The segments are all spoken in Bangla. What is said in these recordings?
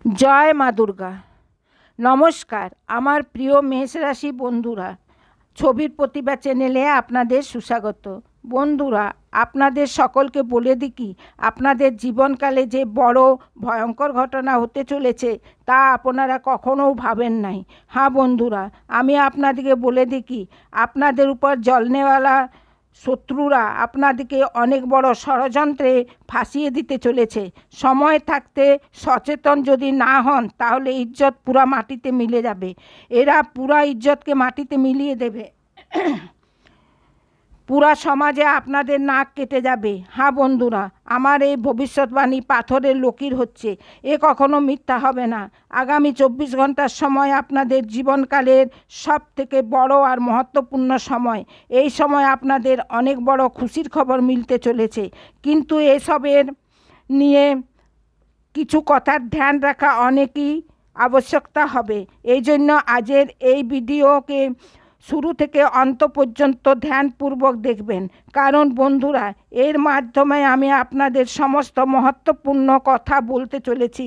জয় মা দুর্গা। নমস্কার আমার প্রিয় মেষ রাশি বন্ধুরা, ছবির প্রতিভা চ্যানেলে আপনাদের সুস্বাগত। বন্ধুরা, আপনাদের সকলকে বলে দিই কি, আপনাদের জীবনকালে যে বড় ভয়ঙ্কর ঘটনা হতে চলেছে তা আপনারা কখনো ভাবেন নাই। হ্যাঁ বন্ধুরা, আমি আপনাদেরকে বলে দিই কি, আপনাদের উপর জ্বলনেওয়ালা শত্রুরা আপনাদেরকে অনেক বড় ষড়যন্ত্রে ফাঁসিয়ে দিতে চলেছে। সময় থাকতে সচেতন যদি না হন তাহলে ইজ্জত পুরা মাটিতে মিলে যাবে। এরা পুরা ইজ্জতকে মাটিতে মিলিয়ে দেবে। পুরা সমাজে আপনাদের নাক কেটে যাবে। হ্যাঁ বন্ধুরা, আমার এই ভবিষ্যৎবাণী পাথরের লকির হচ্ছে, এ কখনো মিথ্যা হবে না। আগামী 24 ঘন্টার সময় আপনাদের জীবনকালের সব থেকে বড় আর মহত্বপূর্ণ সময়। এই সময় আপনাদের অনেক বড় খুশির খবর মিলতে চলেছে, কিন্তু এসবের নিয়ে কিছু কথার ধ্যান রাখা অনেকই আবশ্যকতা হবে। এই জন্য আজের এই ভিডিওকে শুরু থেকে অন্ত পর্যন্ত ধ্যানপূর্বক দেখবেন, কারণ বন্ধুরা এর মাধ্যমে আমি আপনাদের সমস্ত মহত্বপূর্ণ কথা বলতে চলেছি,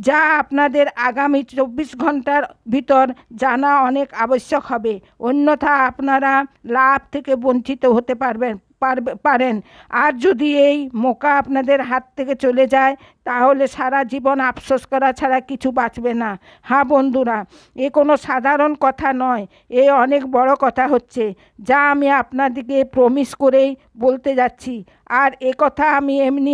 যা আপনাদের আগামী 24 ঘন্টার ভিতর জানা অনেক আবশ্যক হবে। অন্যথা আপনারা লাভ থেকে বঞ্চিত হতে পারেন। আর যদি এই মৌকা আপনাদের হাত থেকে চলে যায় তাহলে সারা জীবন আফসোস করা ছাড়া কিছু বাঁচবে না। হ্যাঁ বন্ধুরা, এ কোনো সাধারণ কথা নয়, এ অনেক বড় কথা হচ্ছে, যা আমি আপনাদেরকে প্রমিস করেই বলতে যাচ্ছি। আর এ কথা আমি এমনি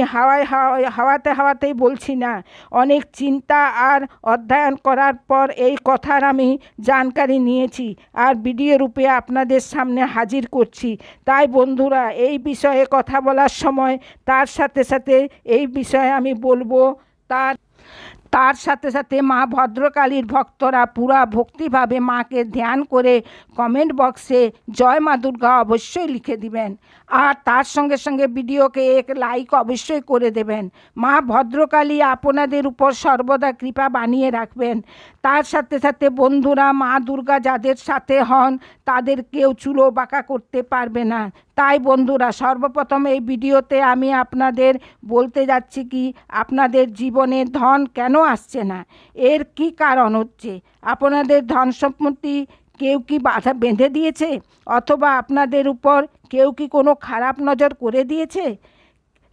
হাওয়াতেই বলছি না, অনেক চিন্তা আর অধ্যয়ন করার পর এই কথার আমি জানকারি নিয়েছি আর ভিডিও রূপে আপনাদের সামনে হাজির করছি। তাই বন্ধুরা, এই বিষয়ে কথা বলার সময় তার সাথে সাথে এই বিষয়ে আমি বলবো, তার সাথে সাথে মা ভদ্রকালীর ভক্তরা পুরা ভক্তিভাবে মাকে ধ্যান করে কমেন্ট বক্সে জয় মা দুর্গা অবশ্যই লিখে দিবেন। আর তার সঙ্গে সঙ্গে ভিডিওকে এক লাইক অবশ্যই করে দেবেন। মা ভদ্রকালী আপনাদের উপর সর্বদা কৃপা বানিয়ে রাখবেন। তার সাথে সাথে বন্ধুরা, মা দুর্গা যাদের সাথে হন তাদের কেউ চুলো বাঁকা করতে পারবে না। তাই বন্ধুরা, সর্বপ্রথম এই ভিডিওতে আমি আপনাদের বলতে যাচ্ছি কি, আপনাদের জীবনে ধন কেন আসছে না, এর কি কারণ হচ্ছে। আপনাদের ধন সম্পত্তি কেউ কি বাধা বেঁধে দিয়েছে, অথবা আপনাদের উপর কেউ কি কোনো খারাপ নজর করে দিয়েছে?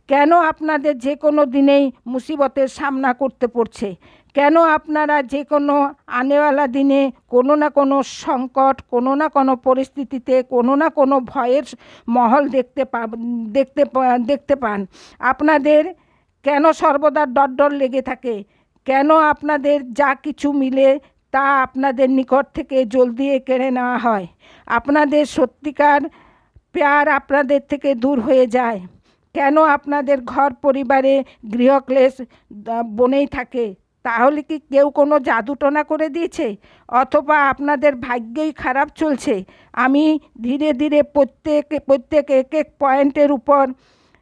কেন আপনাদের যে কোনো দিনেই মুসিবতের সামনা করতে পড়ছে? কেন আপনারা যে কোনো আনেওয়ালা দিনে কোনো না কোনো সংকট, কোনো না কোনো পরিস্থিতিতে কোনো না কোনো ভয়ের মহল দেখতে পান? আপনাদের কেন সর্বদা ডর লেগে থাকে? কেন আপনাদের যা কিছু মিলে তা আপনাদের নিকট থেকে জলদি কেড়ে নেওয়া হয়? আপনাদের সত্যিকার প্যার আপনাদের থেকে দূর হয়ে যায়? কেন আপনাদের ঘর পরিবারে গৃহক্লেশ বনেই থাকে? তাহলে কি কেউ কোনো জাদুটোনা করে দিয়েছে, অথবা আপনাদের ভাগ্যই খারাপ চলছে? আমি ধীরে ধীরে প্রত্যেক এক পয়েন্টের উপর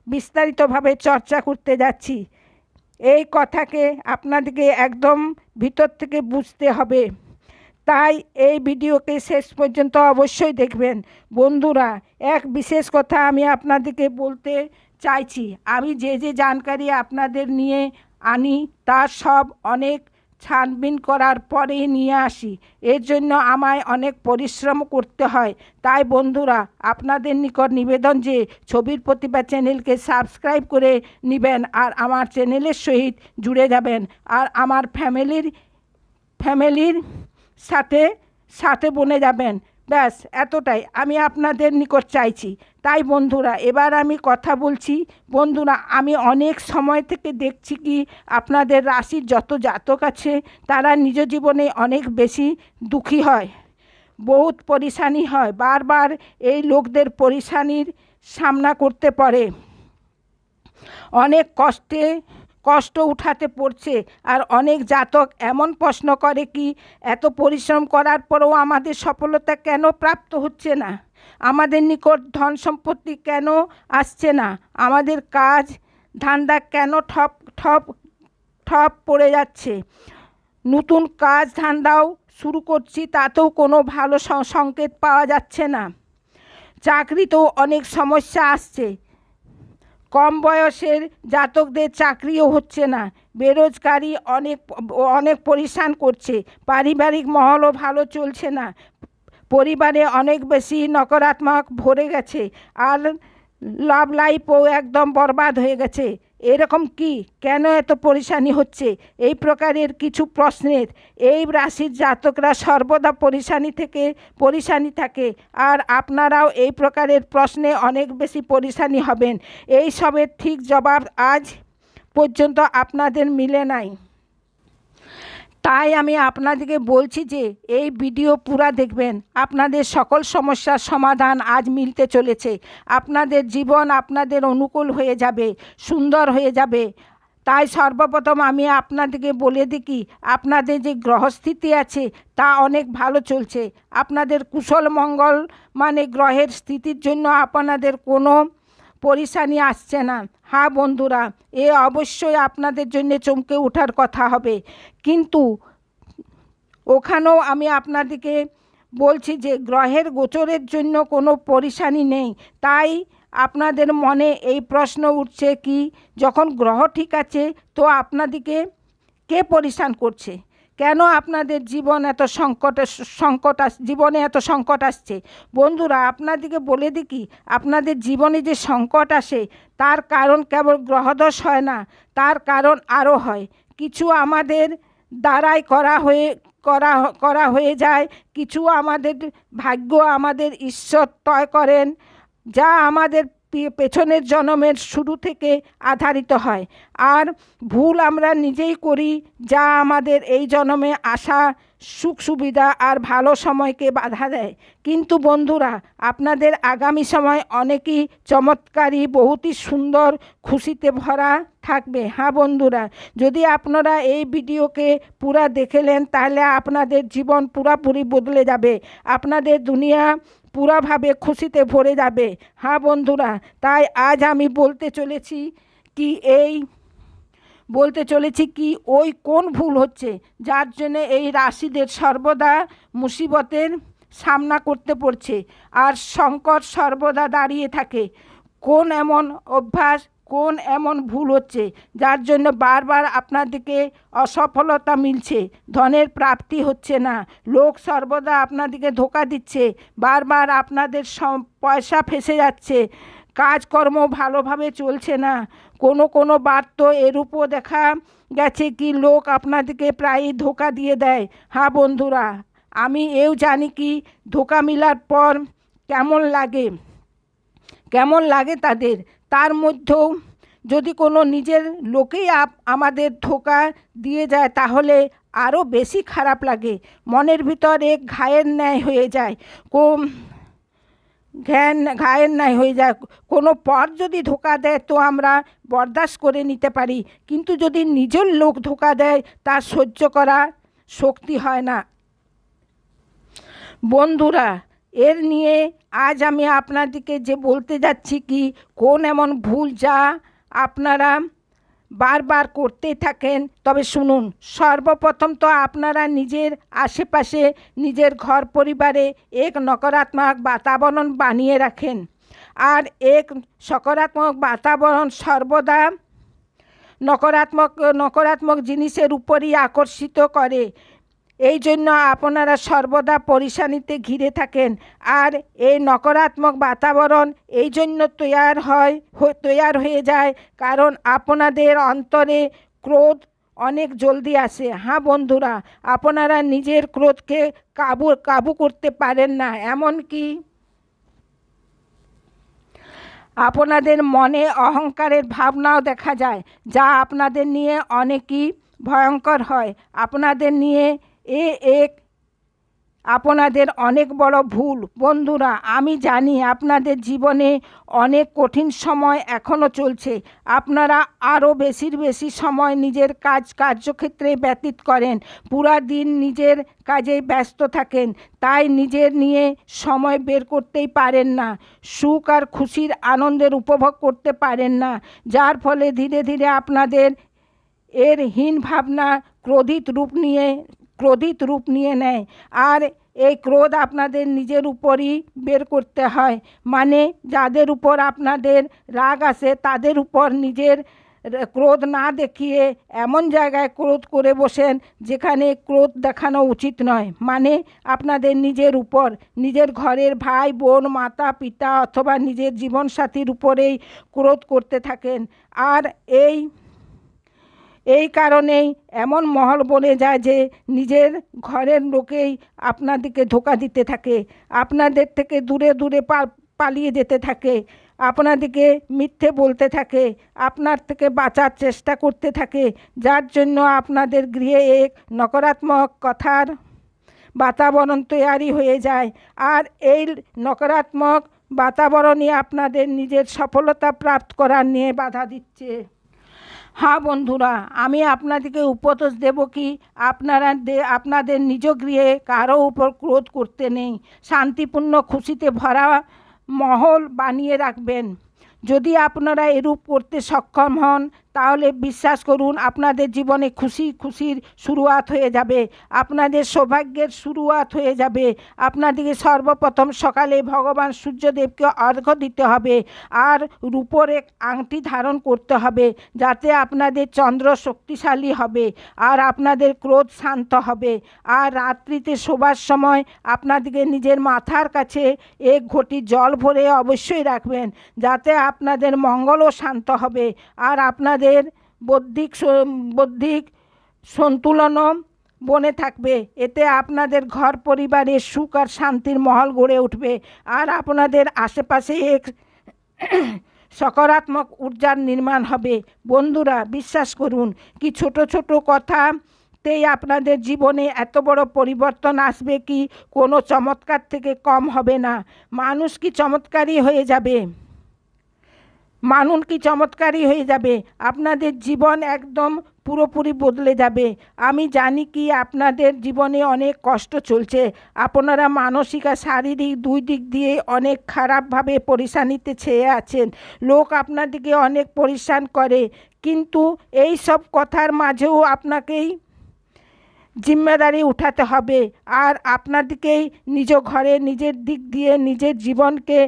বিস্তারিতভাবে চর্চা করতে যাচ্ছি। এই কথাকে আপনাদেরকে একদম ভিতর থেকে বুঝতে হবে, তাই এই ভিডিওকে শেষ পর্যন্ত অবশ্যই দেখবেন। বন্ধুরা, এক বিশেষ কথা আমি আপনাদেরকে বলতে চাইছি। আমি যে জানকারি আপনাদের নিয়ে আনি তার সব অনেক ছানবিন করার পরেই নিয়ে আসি। এর জন্য আমায় অনেক পরিশ্রম করতে হয়। তাই বন্ধুরা, আপনাদের নিকট নিবেদন যে ছবির প্রতিভা চ্যানেলকে সাবস্ক্রাইব করে নেবেন আর আমার চ্যানেলের সহিত জুড়ে যাবেন, আর আমার ফ্যামিলির সাথে বনে যাবেন। ব্যাস এতটাই আমি আপনাদের নিকট চাইছি। তাই বন্ধুরা, এবার আমি কথা বলছি। বন্ধুরা, আমি অনেক সময় থেকে দেখছি কি, আপনাদের রাশির যত জাতক আছে তারা নিজ জীবনে অনেক বেশি দুঃখী হয়, বহুত পরেশানি হয়, বারবার এই লোকদের পরেশানির সামনা করতে পারে, অনেক কষ্ট উঠাতে পড়ছে। আর অনেক জাতক এমন প্রশ্ন করে কি, এত পরিশ্রম করার পরেও আমাদের সফলতা কেন প্রাপ্ত হচ্ছে না? আমাদের নিকট ধন সম্পত্তি কেন আসছে না? আমাদের কাজ ধান্দা কেন ঠপ পড়ে যাচ্ছে? নতুন কাজ ধান্দাও শুরু করছি, তাতেও কোনো ভালো সংকেত পাওয়া যাচ্ছে না। চাকরিতেও অনেক সমস্যা আসছে, কম বয়সের জাতকদের চাকরিও হচ্ছে না, বেরোজগারি অনেক পরিশ্রান করছে, পারিবারিক মহলও ভালো চলছে না, পরিবারে অনেক বেশি নকারাত্মক ভরে গেছে, আর লাভ লাইফও একদম বরবাদ হয়ে গেছে। এরকম কি, কেন এত পরেশানি হচ্ছে? এই প্রকারের কিছু প্রশ্নের এই রাশির জাতকরা সর্বদা পরেশানি থাকে, আর আপনারাও এই প্রকারের প্রশ্নে অনেক বেশি পরেশানি হবেন। এই সবের ঠিক জবাব আজ পর্যন্ত আপনাদের মিলে নাই। তাই আমি আপনাদেরকে বলছি যে এই ভিডিও পুরা দেখবেন, আপনাদের সকল সমস্যার সমাধান আজ মিলতে চলেছে। আপনাদের জীবন আপনাদের অনুকূল হয়ে যাবে, সুন্দর হয়ে যাবে। তাই সর্বপ্রথম আমি আপনাদেরকে বলে দিই, আপনাদের যে গ্রহস্থিতি আছে তা অনেক ভালো চলছে। আপনাদের কুশল মঙ্গল মানে গ্রহের স্থিতির জন্য আপনাদের কোনো পরেশানি আসছে না। হ্যাঁ বন্ধুরা, এ অবশ্যই আপনাদের জন্য চমকে ওঠার কথা হবে, কিন্তু ওখানেও আমি আপনাদেরকে বলছি যে গ্রহের গোচরের জন্য কোনো পরেশানি নেই। তাই আপনাদের মনে এই প্রশ্ন উঠছে কি, যখন গ্রহ ঠিক আছে তো আপনাদেরকে কে পরেশান করছে? কেন আপনাদের জীবনে এত সংকট আসছে? বন্ধুরা, আপনাদেরকে বলে দিই কি, আপনাদের জীবনে যে সংকট আসে তার কারণ কেবল গ্রহদোষ হয় না, তার কারণ আরও হয়। কিছু আমাদের দ্বারাই করা হয়ে যায়, কিছু আমাদের ভাগ্য, আমাদের ঈশ্বর তয় করেন, যা আমাদের পেছনের জন্মের শুরু থেকে আধারিত হয়। আর ভুল আমরা নিজেই করি, যা আমাদের এই জন্মে আসা সুখ সুবিধা আর ভালো সময়কে বাধা দেয়। কিন্তু বন্ধুরা, আপনাদের আগামী সময় অনেকই চমৎকারী, বহুতই সুন্দর, খুশিতে ভরা থাকবে। হ্যাঁ বন্ধুরা, যদি আপনারা এই ভিডিওকে পুরা দেখলেন তাহলে আপনাদের জীবন পুরাপুরি বদলে যাবে, আপনাদের দুনিয়া পুরাভাবে খুশিতে ভরে যাবে। হ্যাঁ বন্ধুরা, তাই আজ আমি বলতে চলেছি কি ওই কোন ভুল হচ্ছে যার জন্য এই রাশিদের সর্বদা মুসিবতের সামনা করতে পড়ছে, আর সংকট সর্বদা দাঁড়িয়ে থাকে। কোন এমন অভ্যাস, কোন এমন ভুল হচ্ছে যার জন্য বারবার আপনাদেরকে অসফলতা মিলছে, ধনের প্রাপ্তি হচ্ছে না, লোক সর্বদা আপনাদেরকে ধোঁকা দিচ্ছে, বারবার আপনাদের পয়সা ফেসে যাচ্ছে, কাজকর্ম ভালোভাবে চলছে না। কোনো বার তো এরূপও দেখা গেছে কি লোক আপনাদেরকে প্রায়ই ধোঁকা দিয়ে দেয়। হ্যাঁ বন্ধুরা, আমি এও জানি কি ধোঁকা মিলার পর কেমন লাগে তার মধ্যেও যদি কোনো নিজের লোকেই আমাদের ধোঁকা দিয়ে যায় তাহলে আরও বেশি খারাপ লাগে, মনের ভিতর এক ঘায়ের ন্যায় হয়ে যায়। কোনো পর যদি ধোঁকা দেয় তো আমরা বরদাস্ত করে নিতে পারি, কিন্তু যদি নিজের লোক ধোঁকা দেয় তার সহ্য করা শক্তি হয় না। বন্ধুরা, এর নিয়ে আজ আমি আপনাদেরকে যে বলতে যাচ্ছি কি কোন এমন ভুল যা আপনারা বারবার করতেই থাকেন, তবে শুনুন। সর্বপ্রথম তো আপনারা নিজের আশেপাশে, নিজের ঘর পরিবারে এক নকারাত্মক বাতাবরণ বানিয়ে রাখেন, আর এক সকারাত্মক বাতাবরণ সর্বদা নকারাত্মক জিনিসের উপরই আকর্ষিত করে। এই জন্য আপনারা সর্বদা পরেশানিতে ঘিরে থাকেন, আর এই নকারাত্মক বাতাবরণ এই জন্য তৈয়ার হয়ে যায় কারণ আপনাদের অন্তরে ক্রোধ অনেক জলদি আসে। হ্যাঁ বন্ধুরা, আপনারা নিজের ক্রোধকে কাবু করতে পারেন না, এমনকি আপনাদের মনে অহংকারের ভাবনাও দেখা যায়, যা আপনাদের নিয়ে অনেকই ভয়ঙ্কর হয়। আপনাদের নিয়ে আপনাদের অনেক বড় ভুল। বন্ধুরা, আমি জানি আপনাদের জীবনে অনেক কঠিন সময় এখনও চলছে, আপনারা আরও বেশি সময় নিজের কার্যক্ষেত্রে ব্যতীত করেন, পুরা দিন নিজের কাজে ব্যস্ত থাকেন, তাই নিজের নিয়ে সময় বের করতেই পারেন না, সুখ আর খুশির আনন্দের উপভোগ করতে পারেন না, যার ফলে ধীরে ধীরে আপনাদের এর হীন ভাবনা ক্রোধিত রূপ নিয়ে নেয়, আর এই ক্রোধ আপনাদের নিজের উপরই বের করতে হয়, মানে যাদের উপর আপনাদের রাগ আসে তাদের উপর নিজের ক্রোধ না দেখিয়ে এমন জায়গায় ক্রোধ করে বসেন যেখানে ক্রোধ দেখানো উচিত নয়, মানে আপনাদের নিজের উপর, নিজের ঘরের ভাই বোন মাতা পিতা অথবা নিজের জীবনসাথীর উপরেই ক্রোধ করতে থাকেন। আর এই কারণেই এমন মহল বনে যায় যে নিজের ঘরের লোকেই আপনাদেরকে ধোঁকা দিতে থাকে, আপনাদের থেকে দূরে দূরে পালিয়ে যেতে থাকে, আপনাদেরকে মিথ্যে বলতে থাকে, আপনার থেকে বাঁচার চেষ্টা করতে থাকে, যার জন্য আপনাদের গৃহে এক নকারাত্মক কথার বাতাবরণ তৈরি হয়ে যায়। আর এই নকারাত্মক বাতাবরণই আপনাদের নিজের সফলতা প্রাপ্ত করার নিয়ে বাধা দিচ্ছে। হ্যাঁ বন্ধুরা, আমি আপনাদেরকে উপদেশ দেব কি আপনাদের নিজ গৃহে কারো উপর ক্রোধ করতে নেই, শান্তিপূর্ণ খুশিতে ভরা মহল বানিয়ে রাখবেন। যদি আপনারা এরূপ করতে সক্ষম হন তাহলে বিশ্বাস করুন আপনাদের জীবনে খুশির শুরুয়াত হয়ে যাবে, আপনাদের সৌভাগ্যের শুরুয়াত হয়ে যাবে। আপনাদেরকে সর্বপ্রথম সকালে ভগবান সূর্যদেবকে অর্ঘ্য দিতে হবে আর রূপোর এক আংটি ধারণ করতে হবে, যাতে আপনাদের চন্দ্র শক্তিশালী হবে আর আপনাদের ক্রোধ শান্ত হবে। আর রাত্রিতে শোবার সময় আপনাদেরকে নিজের মাথার কাছে এক ঘটি জল ভরে অবশ্যই রাখবেন, যাতে আপনাদের মঙ্গলও শান্ত হবে আর আপনাদের বৌদ্ধিক সন্তুলনও বনে থাকবে। এতে আপনাদের ঘর পরিবারে সুখ আর শান্তির মহল গড়ে উঠবে আর আপনাদের আশেপাশে এক সকারাত্মক ঊর্জার নির্মাণ হবে। বন্ধুরা, বিশ্বাস করুন কি ছোট ছোট কথাতেই আপনাদের জীবনে এত বড় পরিবর্তন আসবে কি কোনো চমৎকার থেকে কম হবে না। মানুষ কি চমৎকারই হয়ে যাবে, আপনাদের জীবন একদম পুরোপুরি বদলে যাবে। আমি জানি কি আপনাদের জীবনে অনেক কষ্ট চলছে, আপনারা মানসিক আর শারীরিক দুই দিক দিয়ে অনেক খারাপভাবে পরেশানিতে ছেয়ে আছেন, লোক আপনাদেরকে অনেক পরেশান করে, কিন্তু এই সব কথার মাঝেও আপনাকেই জিম্মেদারি উঠাতে হবে আর আপনাদেরকেই নিজ ঘরে নিজের দিক দিয়ে নিজের জীবনকে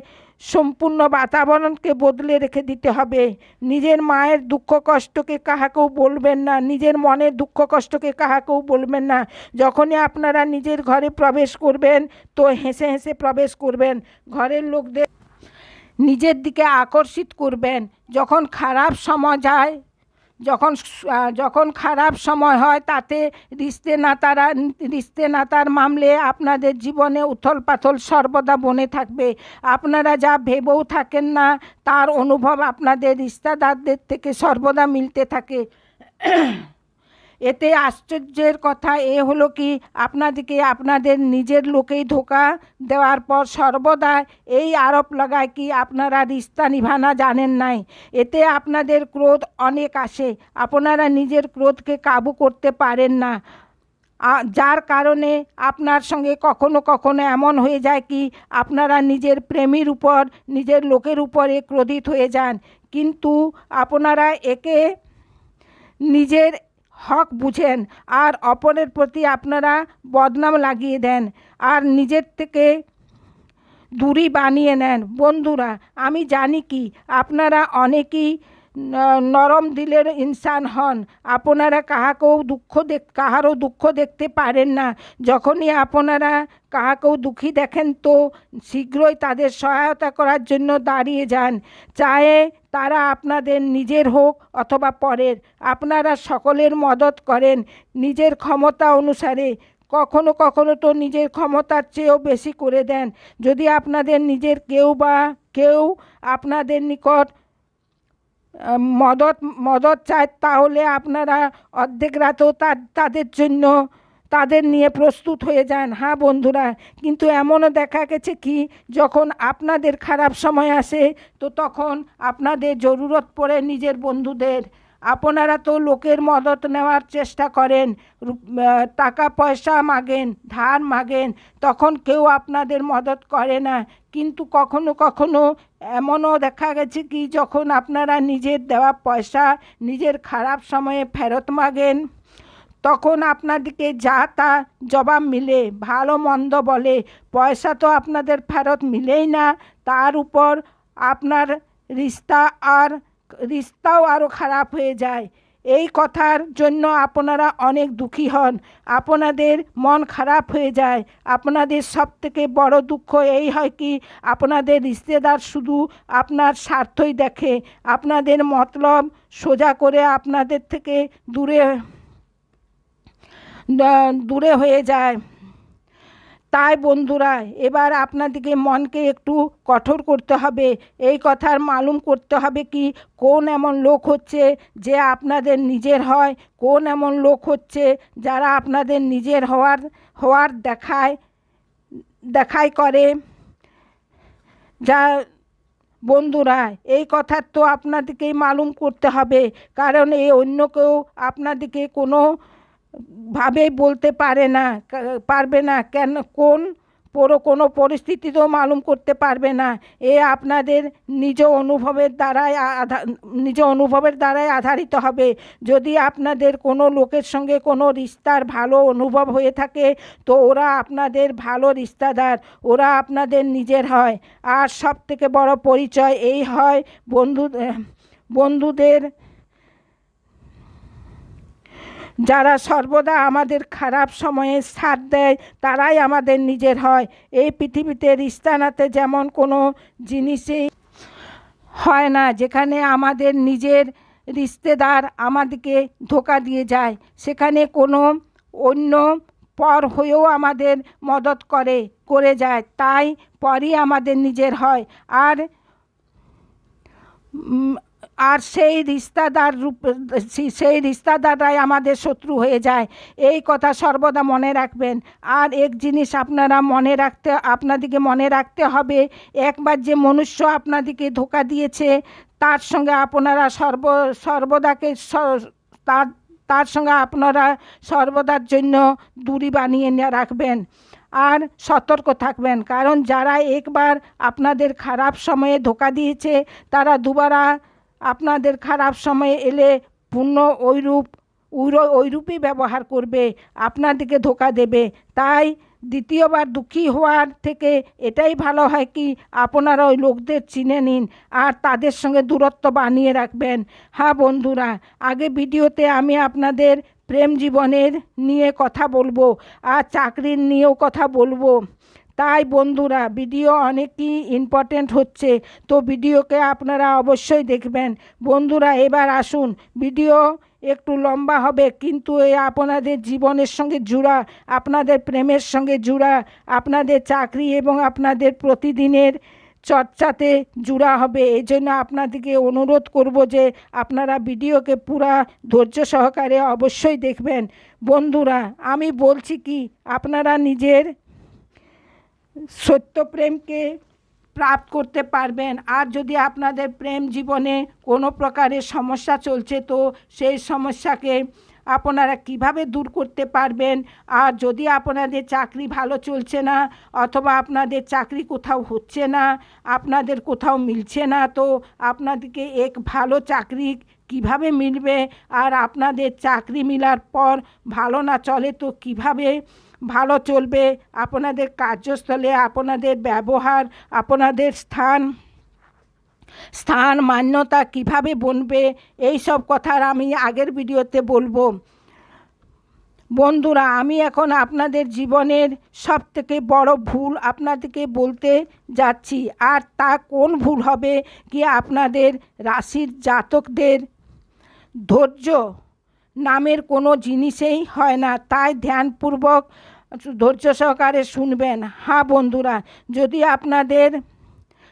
সম্পূর্ণ বাতাবরণকে বদলে রেখে দিতে হবে। নিজের মায়ের দুঃখ কষ্টকে কাহাকেও বলবেন না, নিজের মনের দুঃখ কষ্টকে কাহাকেও বলবেন না। যখনই আপনারা নিজের ঘরে প্রবেশ করবেন তো হেসে হেসে প্রবেশ করবেন, ঘরের লোকদের নিজের দিকে আকর্ষিত করবেন। যখন খারাপ সময় হয় তাতে রিস্তে নাতার মামলে আপনাদের জীবনে উথল পাথল সর্বদা বনে থাকবে। আপনারা যা ভেবেও থাকেন না তার অনুভব আপনাদের রিস্তাদারদের থেকে সর্বদা মিলতে থাকে। এতে আশ্চর্যের কথা এ হলো কি আপনাদেরকে আপনাদের নিজের লোকেই ধোঁকা দেওয়ার পর সর্বদা এই আরোপ লাগায় কি আপনারা রিস্তা নিভানা জানেন নাই। এতে আপনাদের ক্রোধ অনেক আসে, আপনারা নিজের ক্রোধকে কাবু করতে পারেন না, যার কারণে আপনার সঙ্গে কখনো কখনো এমন হয়ে যায় কি আপনারা নিজের প্রেমীর উপর নিজের লোকের উপরে ক্রোধিত হয়ে যান, কিন্তু আপনারা একে নিজের হক বুঝেন আর অপরের প্রতি আপনারা বদনাম লাগিয়ে দেন আর নিজের থেকে দূরী বানিয়ে নেন। বন্ধুরা, আমি জানি কি আপনারা অনেকেই নরম দিলের ইনসান হন, আপনারা কাহারও দুঃখ দেখতে পারেন না। যখনই আপনারা কাহাকেও দুঃখী দেখেন তো শীঘ্রই তাদের সহায়তা করার জন্য দাঁড়িয়ে যান, চাহে তারা আপনাদের নিজের হোক অথবা পরের। আপনারা সকলের মদত করেন নিজের ক্ষমতা অনুসারে, কখনো কখনো তো নিজের ক্ষমতার চেয়েও বেশি করে দেন। যদি আপনাদের নিজের কেউ আপনাদের নিকট মদত চায় তাহলে আপনারা অর্ধেক রাতেও তাদের নিয়ে প্রস্তুত হয়ে যান। হ্যাঁ বন্ধুরা, কিন্তু এমনও দেখা গেছে কি যখন আপনাদের খারাপ সময় আসে তো তখন আপনাদের জরুরত পড়ে নিজের বন্ধুদের। আপনারা তো লোকের মদত নেওয়ার চেষ্টা করেন, টাকা পয়সা মাগেন, ধার মাগেন, তখন কেউ আপনাদের মদত করে না। কিন্তু কখনো কখনো এমনও দেখা গেছে কি যখন আপনারা নিজের দেওয়া পয়সা নিজের খারাপ সময়ে ফেরত মাগেন তখন আপনাদেরকে যা তা জবাব মিলে, ভালো মন্দ বলে, পয়সা তো আপনাদের ফেরত মিলেই না, তার উপর আপনার রিস্তাও আরও খারাপ হয়ে যায়। এই কথার জন্য আপনারা অনেক দুঃখী হন, আপনাদের মন খারাপ হয়ে যায়। আপনাদের সবথেকে বড় দুঃখ এই হয় কি, আপনাদের রিশতেদার শুধু আপনার স্বার্থই দেখে, আপনাদের মতলব সোজা করে আপনাদের থেকে দূরে হয়ে যায়। তাই বন্ধুরা, এবার আপনাদেরকে মনকে একটু কঠোর করতে হবে। এই কথার মালুম করতে হবে কি, কোন এমন লোক হচ্ছে যে আপনাদের নিজের হয়, কোন এমন লোক হচ্ছে যারা আপনাদের নিজের হওয়ার দেখায় করে। যা বন্ধুরা, এই কথার তো আপনাদেরকেই মালুম করতে হবে, কারণ এই অন্য কেউ আপনাদেরকে কোনোভাবেই বলতে পারবে না কেন, কোনো পরিস্থিতিতেও মালুম করতে পারবে না। এ আপনাদের নিজ অনুভবের দ্বারাই আধারিত হবে। যদি আপনাদের কোনো লোকের সঙ্গে কোনো রিশতার ভালো অনুভব হয়ে থাকে, তো ওরা আপনাদের ভালো রিশতাদার, ওরা আপনাদের নিজের হয়। আর সবথেকে বড় পরিচয় এই হয় বন্ধুদের, যারা সর্বদা আমাদের খারাপ সময়ে সাথ দেয়, তারাই আমাদের নিজের হয়। এই পৃথিবীতে রিশতা নাতে যেমন কোনো জিনিসই হয় না যেখানে আমাদের নিজের রিশতেদার আমাদেরকে ধোঁকা দিয়ে যায়, সেখানে কোনো অন্য পর হয়েও আমাদের মদত করে যায়, তাই পরই আমাদের নিজের হয়। আর সেই রিশতাদাররাই আমাদের শত্রু হয়ে যায়। এই কথা সর্বদা মনে রাখবেন। আর এক জিনিস আপনাদেরকে মনে রাখতে হবে, একবার যে মনুষ্য আপনাদেরকে ধোঁকা দিয়েছে, তার সঙ্গে আপনারা সর্বদার জন্য দূরি বানিয়ে রাখবেন আর সতর্ক থাকবেন। কারণ যারা একবার আপনাদের খারাপ সময়ে ধোঁকা দিয়েছে, তারা দুবারা আপনাদের খারাপ সময়ে এলে পূর্ণ ওইরূপই ব্যবহার করবে, আপনাদেরকে ধোঁকা দেবে। তাই দ্বিতীয়বার দুঃখী হওয়ার থেকে এটাই ভালো হয় কি, আপনারা ওই লোকদের চিনে নিন আর তাদের সঙ্গে দূরত্ব বানিয়ে রাখবেন। হ্যাঁ বন্ধুরা, আগে ভিডিওতে আমি আপনাদের প্রেম জীবনের নিয়ে কথা বলবো আর চাকরির নিয়েও কথা বলবো। তাই বন্ধুরা, ভিডিও অনেকই ইম্পর্টেন্ট হচ্ছে, তো ভিডিওকে আপনারা অবশ্যই দেখবেন। বন্ধুরা, এবার আসুন, ভিডিও একটু লম্বা হবে, কিন্তু আপনাদের জীবনের সঙ্গে জুড়া, আপনাদের প্রেমের সঙ্গে জুড়া, আপনাদের চাকরি এবং আপনাদের প্রতিদিনের চর্চাতে জুড়া হবে। এই জন্য আপনাদেরকে অনুরোধ করব যে আপনারা ভিডিওকে পুরা ধৈর্য সহকারে অবশ্যই দেখবেন। বন্ধুরা, আমি বলছি কি, আপনারা নিজের সত্য প্রেমকে প্রাপ্ত করতে পারবেন। আর যদি আপনাদের প্রেম জীবনে কোনো প্রকারের সমস্যা চলছে, তো সেই সমস্যাকে আপনারা কিভাবে দূর করতে পারবেন। আর যদি আপনাদের চাকরি ভালো চলছে না, অথবা আপনাদের চাকরি কোথাও হচ্ছে না, আপনাদের কোথাও মিলছে না, তো আপনাদেরকে এক ভালো চাকরি কিভাবে মিলবে, আর আপনাদের চাকরি মিলার পর ভালো না চলে তো কিভাবে ভালো চলবে, আপনাদের কার্যস্থলে আপনাদের ব্যবহার, আপনাদের স্থান মান্যতা কিভাবে বনবে, এই সব কথার আমি আগের ভিডিওতে বলবো। বন্ধুরা, আমি এখন আপনাদের জীবনের সবথেকে বড় ভুল আপনাদেরকে বলতে যাচ্ছি। আর তা কোন ভুল হবে কি, আপনাদের রাশির জাতকদের ধৈর্য নামের কোনো জিনিসেই হয় না। তাই ধ্যানপূর্বক ধৈর্য সহকারে শুনবেন। হ্যাঁ বন্ধুরা,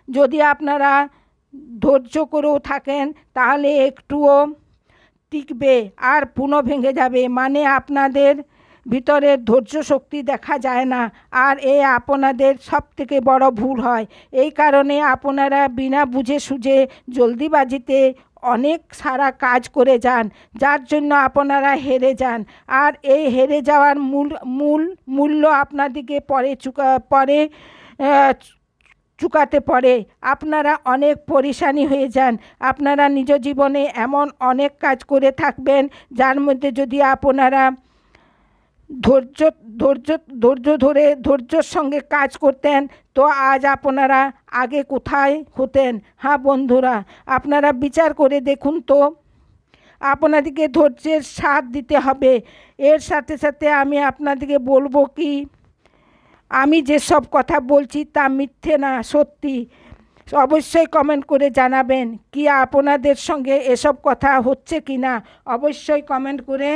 যদি আপনারা ধৈর্য করেও থাকেন, তাহলে একটুও টিকবে আর পুনঃ ভেঙে যাবে। মানে আপনাদের ভিতরের ধৈর্য শক্তি দেখা যায় না, আর আপনাদের সবথেকে বড় ভুল হয়। এই কারণে আপনারা বিনা বুঝে সুঝে জলদিবাজিতে অনেক সারা কাজ করে যান, যার জন্য আপনারা হেরে যান। আর এই হেরে যাওয়ার মূল্য আপনাদেরকে পরে চুকাতে পড়ে। আপনারা অনেক পরেশানি হয়ে যান। আপনারা নিজ জীবনে এমন অনেক কাজ করে থাকবেন, যার মধ্যে যদি আপনারা ধৈর্য ধৈর্য ধৈর্য ধরে ধৈর্যর সঙ্গে কাজ করতেন, তো আজ আপনারা আগে কোথায় হতেন? হ্যাঁ বন্ধুরা, আপনারা বিচার করে দেখুন তো। আপনাদেরকে ধৈর্যের সাথ দিতে হবে। এর সাথে সাথে আমি আপনাদেরকে বলবো কি, আমি যেসব কথা বলছি তা মিথ্যে না, সত্যি। অবশ্যই কমেন্ট করে জানাবেন কি আপনাদের সঙ্গে এসব কথা হচ্ছে কি না, অবশ্যই কমেন্ট করে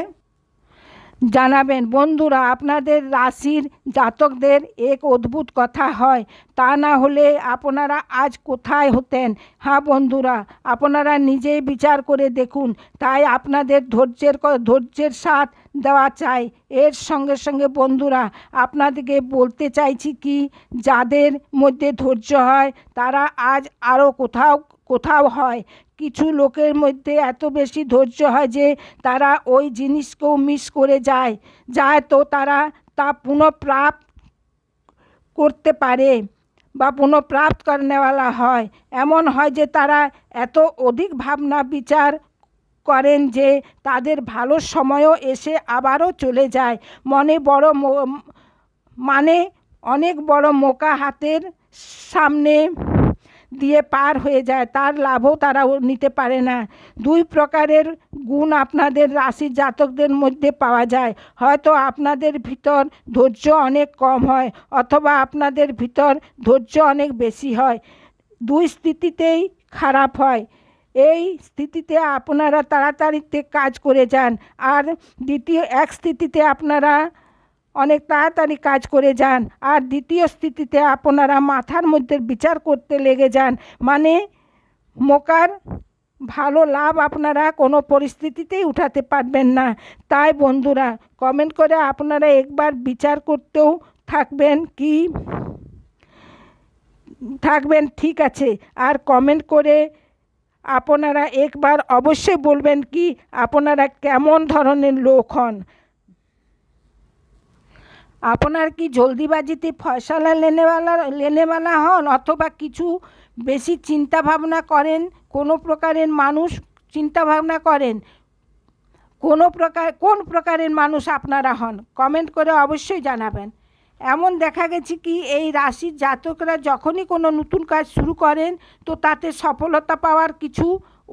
জানাবেন। বন্ধুরা, আপনাদের রাশির জাতকদের এক অদ্ভুত কথা হয়, তা না হলে আপনারা আজ কোথায় হতেন? হ্যাঁ বন্ধুরা, আপনারা নিজেই বিচার করে দেখুন। তাই আপনাদের ধৈর্যের সাথ দেওয়া চাই। এর সঙ্গে সঙ্গে বন্ধুরা, আপনাদেরকে বলতে চাইছি কি, যাদের মধ্যে ধৈর্য হয় তারা আজ আরও কোথাও হয়। কিছু লোকের মধ্যে এত বেশি ধৈর্য হয় যে তারা ওই জিনিসকেও মিস করে যায়, তো তারা তা পুনঃপ্রাপ্ত করতে পারে বা পুনঃপ্রাপ্ত করনেওয়ালা হয়। এমন হয় যে তারা এত অধিক ভাবনা বিচার করেন যে তাদের ভালো সময়ও এসে আবারও চলে যায়। মানে অনেক বড় মোকা হাতের সামনে দিয়ে পার হয়ে যায়, তার লাভও তারা নিতে পারে না। দুই প্রকারের গুণ আপনাদের রাশির জাতকদের মধ্যে পাওয়া যায়। হয়তো আপনাদের ভিতর ধৈর্য অনেক কম হয়, অথবা আপনাদের ভিতর ধৈর্য অনেক বেশি হয়। দুই স্থিতিতেই খারাপ হয়। এই স্থিতিতে আপনারা তাড়াতাড়িতে কাজ করে যান, আর দ্বিতীয় এক স্থিতিতে আপনারা অনেক তাড়াতাড়ি কাজ করে যান, আর দ্বিতীয় স্থিতিতে আপনারা মাথার মধ্যে বিচার করতে লেগে যান। মানে মোকার ভালো লাভ আপনারা কোনো পরিস্থিতিতেই উঠাতে পারবেন না। তাই বন্ধুরা, কমেন্ট করে আপনারা একবার বিচার করতেও থাকবেন, ঠিক আছে। আর কমেন্ট করে আপনারা একবার অবশ্যই বলবেন কি আপনারা কেমন ধরনের লোক হন। আপনার কি জলদিবাজিতে ফয়সালা লেনেওয়ালা হন, অথবা কিছু বেশি চিন্তা ভাবনা করেন? কোন প্রকারের মানুষ আপনারা হন? কমেন্ট করে অবশ্যই জানাবেন। এমন দেখা গেছে কি, এই রাশির জাতকরা যখনই কোনো নতুন কাজ শুরু করেন তো তাতে সফলতা পাওয়ার কিছু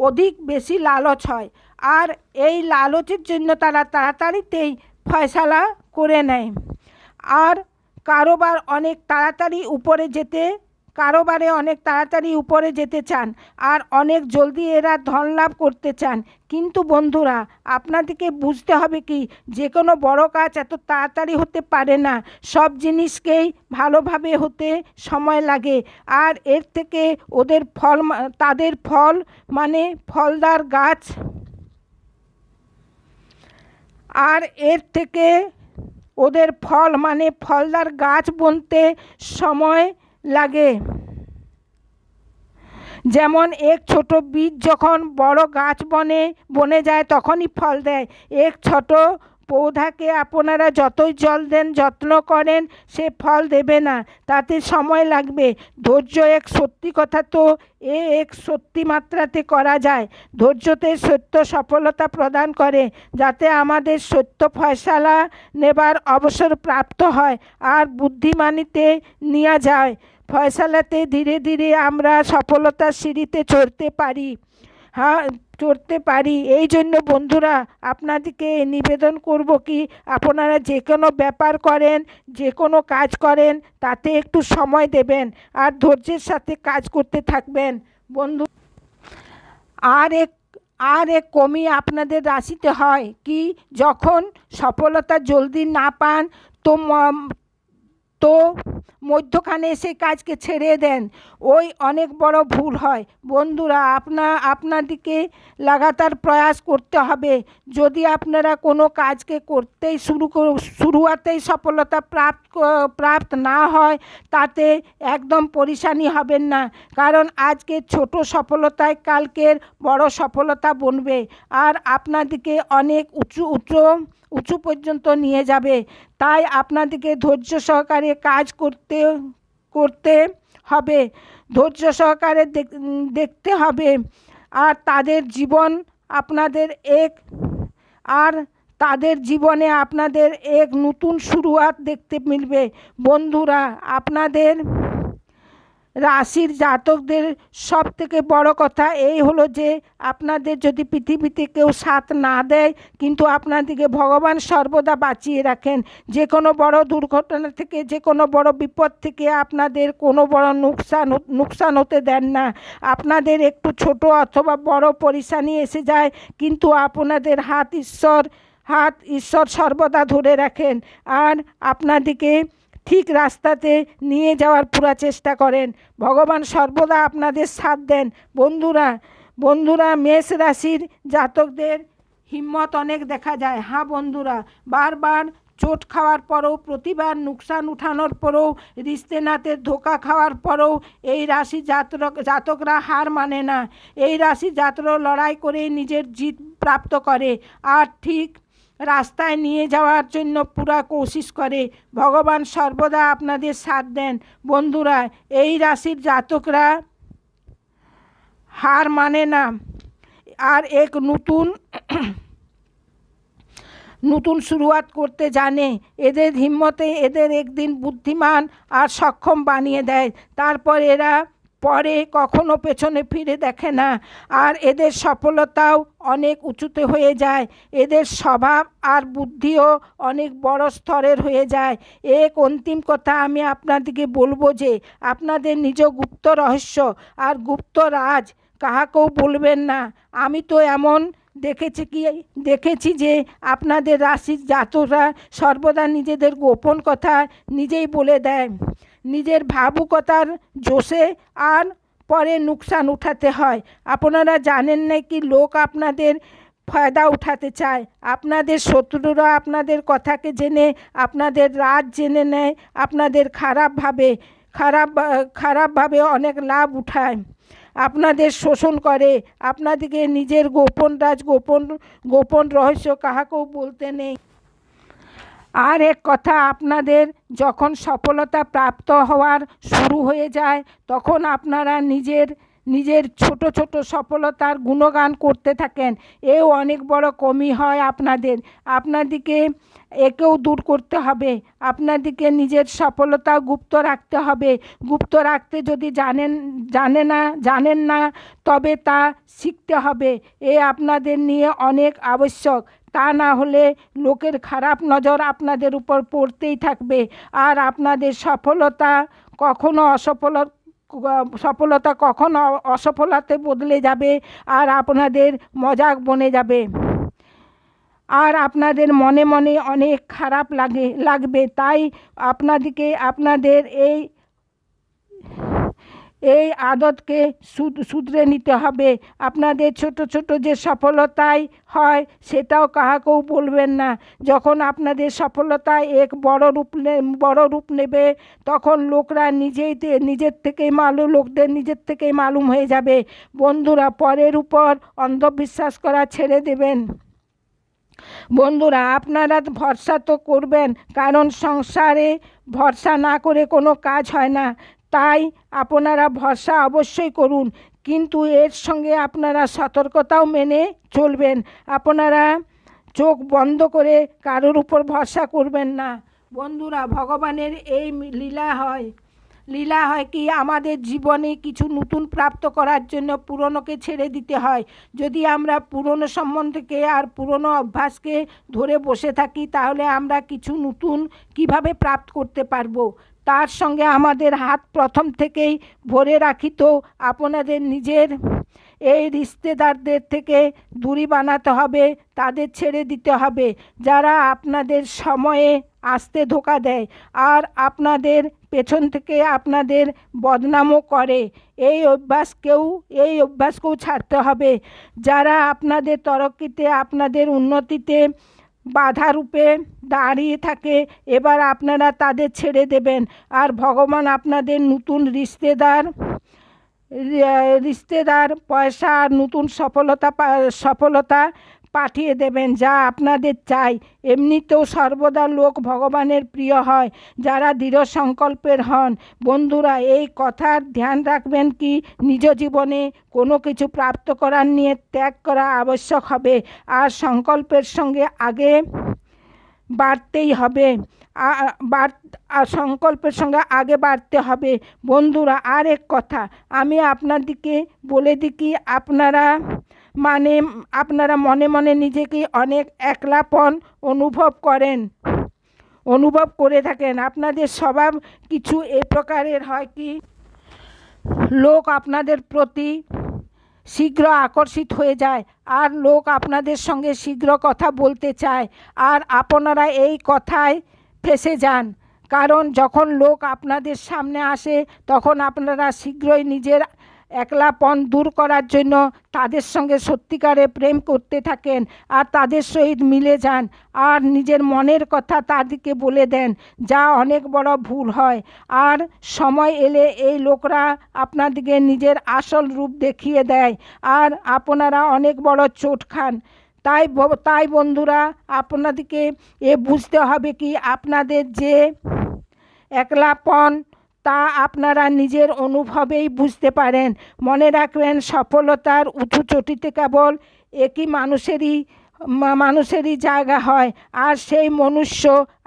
অধিক বেশি লালচ হয়, আর এই লালচের জন্য তারা তাড়াতাড়িতেই ফয়সালা করে নেয়, আর কারোবারে অনেক তাড়াতাড়ি উপরে যেতে চান, আর অনেক জলদি এরা ধন লাভ করতে চান। কিন্তু বন্ধুরা, আপনাদেরকে বুঝতে হবে কি, যে কোনো বড় কাজ এত তাড়াতাড়ি হতে পারে না। সব জিনিসকেই ভালোভাবে হতে সময় লাগে, আর এর থেকে তাদের ফল মানে ফলদার গাছ, আর এর থেকে ওদের ফল মানে ফলদার গাছ বনতে সময় লাগে। যেমন এক ছোট বীজ যখন বড় গাছ বনে যায় তখনই ফল দেয়। এক ছোট পৌধাকে আপনারা যতই জল দেন, যত্ন করেন, সে ফল দেবে না, তাতে সময় লাগবে। ধৈর্য এক সত্যি কথা, তো এক সত্যি মাত্রাতে করা যায়। ধৈর্যতে সত্য সফলতা প্রদান করে, যাতে আমাদের সত্য ফয়সালা নেবার অবসর প্রাপ্ত হয়, আর বুদ্ধিমানিতে নিয়ে যায়। ফয়সালাতে ধীরে ধীরে আমরা সফলতার সিঁড়িতে চড়তে পারি। এই জন্য বন্ধুরা, আপনাদেরকে নিবেদন করব কি, আপনারা যে কোনো ব্যাপার করেন, যে কোনো কাজ করেন, তাতে একটু সময় দেবেন, আর ধৈর্যের সাথে কাজ করতে থাকবেন বন্ধু। আর এক কমি আপনাদের রাশিতে হয় কি, যখন সফলতা জলদি না পান তো মধ্যখানে এসে কাজকে ছেড়ে দেন, ওই অনেক বড় ভুল হয়। বন্ধুরা, আপনাদেরকে লাগাতার প্রয়াস করতে হবে। যদি আপনারা কোনো কাজকে করতেই শুরুতেই সফলতা প্রাপ্ত না হয়, তাতে একদম পরেশানি হবেন না, কারণ আজকে ছোট সফলতায় কালকের বড় সফলতা বনবে, আর আপনাদেরকে অনেক উঁচু পর্যন্ত নিয়ে যাবে। তাই আপনাদেরকে ধৈর্য সহকারে কাজ করতে হবে, ধৈর্য সহকারে দেখতে হবে, আর তাদের জীবন তাদের জীবনে আপনাদের এক নতুন শুরুয়াত দেখতে মিলবে। বন্ধুরা, আপনাদের রাশির জাতকদের সব থেকে বড় কথা এই হলো যে আপনাদের যদি পৃথিবীতে কেউ সাথ না দেয়, কিন্তু আপনাদেরকে ভগবান সর্বদা বাঁচিয়ে রাখেন। যে কোনো বড় দুর্ঘটনা থেকে, যে কোনো বড় বিপদ থেকে আপনাদের কোনো বড় নুকসান হতে দেন না। আপনাদের একটু ছোট অথবা বড় পরেশানি এসে যায়, কিন্তু আপনাদের হাত ঈশ্বর সর্বদা ধরে রাখেন আর আপনাদেরকে ঠিক রাস্তাতে নিয়ে যাওয়ার পুরো চেষ্টা করেন। ভগবান সর্বদা আপনাদের সাথ দেন। বন্ধুরা, মেষ রাশির জাতকদের হিম্মত অনেক দেখা যায়। হ্যাঁ বন্ধুরা, বারবার চোট খাওয়ার পরেও, প্রতিবার নুকসান উঠানোর পরেও, রিস্তে নাতের ধোকা খাওয়ার পরেও এই রাশি জাতকরা হার মানে না। এই রাশি জাতকরা লড়াই করে নিজের জিত প্রাপ্ত করে আর ঠিক রাস্তায় নিয়ে যাওয়ার জন্য পুরা কোশিশ করে। ভগবান সর্বদা আপনাদের সাথ দেন। বন্ধুরা, এই রাশির জাতকরা হার মানে না আর এক নতুন শুরুয়াত করতে জানে। এদের হিম্মতে এদের একদিন বুদ্ধিমান আর সক্ষম বানিয়ে দেয়। তারপর এরা পরে কখনো পেছনে ফিরে দেখে না আর এদের সফলতাও অনেক উঁচুতে হয়ে যায়। এদের স্বভাব আর বুদ্ধিও অনেক বড় স্তরের হয়ে যায়। এক অন্তিম কথা আমি আপনাদেরকে বলবো যে আপনাদের নিজ গুপ্ত রহস্য আর গুপ্ত রাজ কাহাকেও বলবেন না। আমি তো এমন দেখেছি যে আপনাদের রাশির জাতকরা সর্বদা নিজেদের গোপন কথা নিজেই বলে দেয়। নিজের ভাবুকতার জোশে আর পরে নুকসান উঠাতে হয়। আপনারা জানেন না কি লোক আপনাদের ফায়দা উঠাতে চায়। আপনাদের শত্রুরা আপনাদের কথাকে জেনে আপনাদের রাজ জেনে নেয়, আপনাদের খারাপভাবে অনেক লাভ উঠায়, আপনাদের শোষণ করে। আপনাদেরকে নিজের গোপন রহস্য কাহাকেও বলতে নেই। আর এক কথা, আপনাদের যখন সফলতা প্রাপ্ত হওয়ার শুরু হয়ে যায় তখন আপনারা নিজের ছোট সফলতার গুণগান করতে থাকেন। এও অনেক বড় কমি হয় আপনাদেরকে একেও দূর করতে হবে। আপনাদেরকে নিজের সফলতা গুপ্ত রাখতে হবে। গুপ্ত রাখতে যদি জানেন না তবে তা শিখতে হবে। আপনাদের নিয়ে অনেক আবশ্যক। তা না হলে লোকের খারাপ নজর আপনাদের উপর পড়তেই থাকবে আর আপনাদের সফলতা কখনো অসফলতাতে বদলে যাবে আর আপনাদের মজাক বনে যাবে আর আপনাদের মনে অনেক খারাপ লাগবে। তাই আপনাদেরকে আপনাদের এই আদতকে শুধরে নিতে হবে। আপনাদের ছোট যে সফলতাই হয় সেটাও কাহাকেও বলবেন না। যখন আপনাদের সফলতায় এক বড় রূপ নেবে তখন লোকদের নিজের থেকেই মালুম হয়ে যাবে। বন্ধুরা, পরের উপর অন্ধবিশ্বাস করা ছেড়ে দেবেন। বন্ধুরা, আপনারা ভরসা তো করবেন, কারণ সংসারে ভরসা না করে কোনো কাজ হয় না। তাই আপনারা ভরসা অবশ্যই করুন, কিন্তু এর সঙ্গে আপনারা সতর্কতাও মেনে চলবেন। আপনারা চোখ বন্ধ করে কারোর উপর ভরসা করবেন না। বন্ধুরা, ভগবানের এই লীলা হয় কি আমাদের জীবনে কিছু নতুন প্রাপ্ত করার জন্য পুরনোকে ছেড়ে দিতে হয়। যদি আমরা পুরনো সম্বন্ধকে আর পুরনো অভ্যাসকে ধরে বসে থাকি তাহলে আমরা কিছু নতুন কিভাবে প্রাপ্ত করতে পারবো। তার সঙ্গে আমাদের হাত প্রথম থেকেই ভরে রাখি তো আপনাদের নিজের এই রিশতেদারদের থেকে দূরি বানাতে হবে, তাদের ছেড়ে দিতে হবে যারা আপনাদের সময়ে আসতে ধোকা দেয় আর আপনাদের পেছন থেকে আপনাদের বদনামও করে। এই অভ্যাসকেও ছাড়তে হবে। যারা আপনাদের তরক্কিতে, আপনাদের উন্নতিতে বাধা রূপে দাঁড়িয়ে থাকে, এবার আপনারা তাদের ছেড়ে দেবেন আর ভগবান আপনাদের নতুন রিশতেদার, পয়সা আর নতুন সফলতা পাঠিয়ে দেবেন যা আপনাদের চাই। এমনিতেও সর্বদা লোক ভগবানের প্রিয় হয় যারা দৃঢ় সংকল্পের হন। বন্ধুরা, এই কথার ধ্যান রাখবেন কি নিজ জীবনে কোনো কিছু প্রাপ্ত করার নিয়ে ত্যাগ করা আবশ্যক হবে, আর সংকল্পের সঙ্গে আগে বাড়তেই হবে। সংকল্পের সঙ্গে আগে বাড়তে হবে। বন্ধুরা, আর এক কথা আমি আপনাদেরকে বলে দিই কি আপনারা মনে মনে নিজেকে অনেক একলাপন অনুভব করে থাকেন। আপনাদের স্বভাব কিছু এই প্রকারের হয় কি লোক আপনাদের প্রতি শীঘ্র আকর্ষিত হয়ে যায়, আর লোক আপনাদের সঙ্গে শীঘ্র কথা বলতে চায়, আর আপনারা এই কথায় ফেঁসে যান। কারণ যখন লোক আপনাদের সামনে আসে তখন আপনারা শীঘ্রই নিজের একলাপন দূর করার জন্য তাদের সঙ্গে সত্যিকারে প্রেম করতে থাকেন, আর তাদের সহিত মিলে যান, আর নিজের মনের কথা তাদেরকে বলে দেন, যা অনেক বড় ভুল হয়। আর সময় এলে এই লোকরা আপনাদেরকে নিজের আসল রূপ দেখিয়ে দেয়, আর আপনারা অনেক বড় চোট খান। তাই বন্ধুরা, আপনাদেরকে বুঝতে হবে কি আপনাদের যে একলাপন তা আপনারা নিজের অনুভবেই বুঝতে পারেন। মনে রাখবেন, সফলতার উঁচু চটিতে কেবল একই মানুষেরই জায়গা হয়, আর সেই মনুষ্য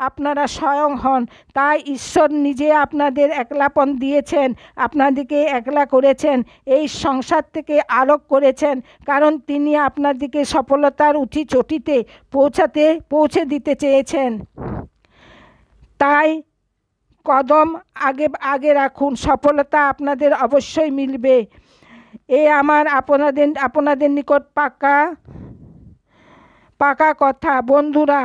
আপনারা স্বয়ং হন। তাই ঈশ্বর নিজে আপনাদের একলাপন দিয়েছেন, আপনাদেরকে একলা করেছেন, এই সংসার থেকে আলোক করেছেন, কারণ তিনি আপনাদেরকে সফলতার উঁচু চটিতে পৌঁছে দিতে চেয়েছেন। তাই কদম আগে রাখুন, সফলতা আপনাদের অবশ্যই মিলবে। আমার আপনাদের নিকট পাকা কথা। বন্ধুরা,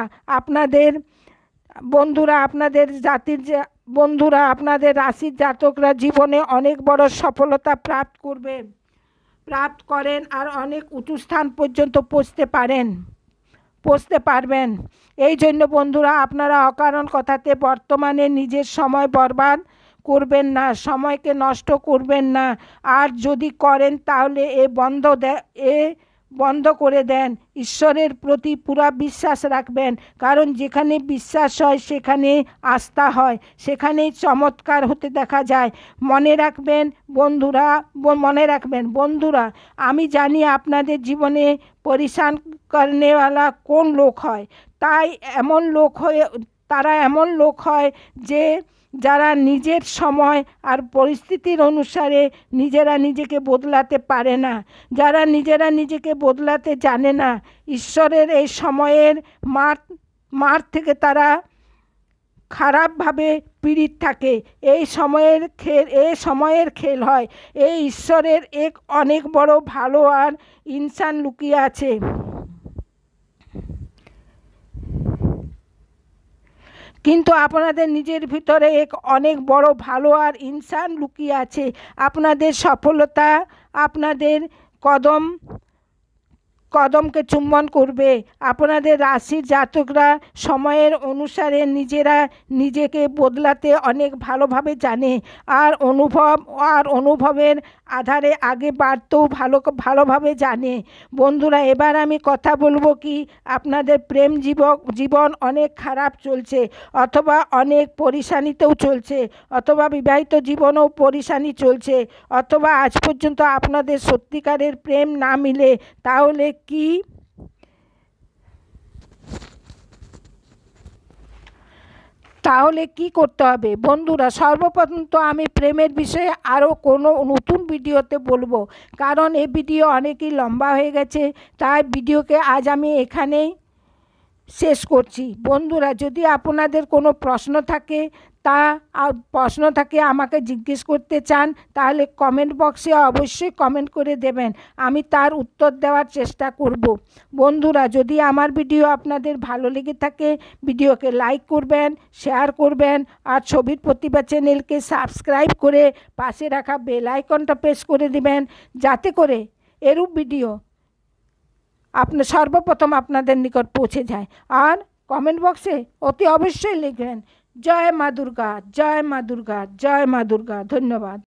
আপনাদের রাশির জাতকরা জীবনে অনেক বড় সফলতা প্রাপ্ত করেন, আর অনেক উঁচু স্থান পর্যন্ত পৌঁছতে পারবেন। এই জন্য বন্ধুরা, আপনারা অকারণ কথাতে বর্তমানে নিজের সময় বরবাদ করবেন না, সময়কে নষ্ট করবেন না, আর যদি করেন তাহলে বন্ধ করে দেন। ঈশ্বরের প্রতি পুরা বিশ্বাস রাখবেন, কারণ যেখানে বিশ্বাস হয় সেখানে আস্থা হয়, সেখানেই চমৎকার হতে দেখা যায়। মনে রাখবেন বন্ধুরা, আমি জানি আপনাদের জীবনে পরেশান করনেওয়ালা কোন লোক হয়। তারা এমন লোক হয় যে যারা নিজের সময় আর পরিস্থিতির অনুসারে নিজেরা নিজেকে বদলাতে পারে না, যারা নিজেরা নিজেকে বদলাতে জানে না। ঈশ্বরের এই সময়ের মার থেকে তারা খারাপভাবে পীড়িত থাকে। এই সময়ের খেল হয়। এই ঈশ্বরের অনেক বড় ভালো আর ইনসান লুকিয়ে আছে। কিন্তু আপনাদের নিজের ভিতরে অনেক বড় ভালো আর ইনসান লুকিয়ে আছে। আপনাদের সফলতা আপনাদের কদমকে চুম্বন করবে। আপনাদের রাশির জাতকরা সময়ের অনুসারে নিজেরা নিজেকে বদলাতে অনেক ভালোভাবে জানে, আর অনুভবের আধারে আগে বাড়তেও ভালোভাবে জানে। বন্ধুরা, এবার আমি কথা বলবো কি আপনাদের প্রেম জীবন অনেক খারাপ চলছে, অথবা অনেক পরেশানিতেও চলছে, অথবা বিবাহিত জীবনেও পরেশানি চলছে, অথবা আজ পর্যন্ত আপনাদের সত্যিকারের প্রেম না মিলে, তাহলে কি করতে হবে? বন্ধুরা, সর্বপ্রথম তো আমি প্রেমের বিষয়ে আরও কোনো নতুন ভিডিওতে বলবো, কারণ এই ভিডিও অনেকই লম্বা হয়ে গেছে। তাই ভিডিওকে আজ আমি এখানেই শেষ করছি। বন্ধুরা, যদি আপনাদের কোনো প্রশ্ন থাকে আমাকে জিজ্ঞেস করতে চান, তাহলে কমেন্ট বক্সে অবশ্যই কমেন্ট করে দেবেন, আমি তার উত্তর দেওয়ার চেষ্টা করব। বন্ধুরা, যদি আমার ভিডিও আপনাদের ভালো লেগে থাকে, ভিডিওকে লাইক করবেন, শেয়ার করবেন, আর ছবির প্রতিভা চ্যানেলকে সাবস্ক্রাইব করে পাশে রাখা বেল আইকনটা প্রেস করে দিবেন, যাতে করে এরূপ ভিডিও সর্বপ্রথম আপনাদের নিকট পৌঁছে যায়। আর কমেন্ট বক্সে অতি অবশ্যই লিখবেন জয় মা দুর্গা, জয় মা দুর্গা, জয় মা দুর্গা। ধন্যবাদ।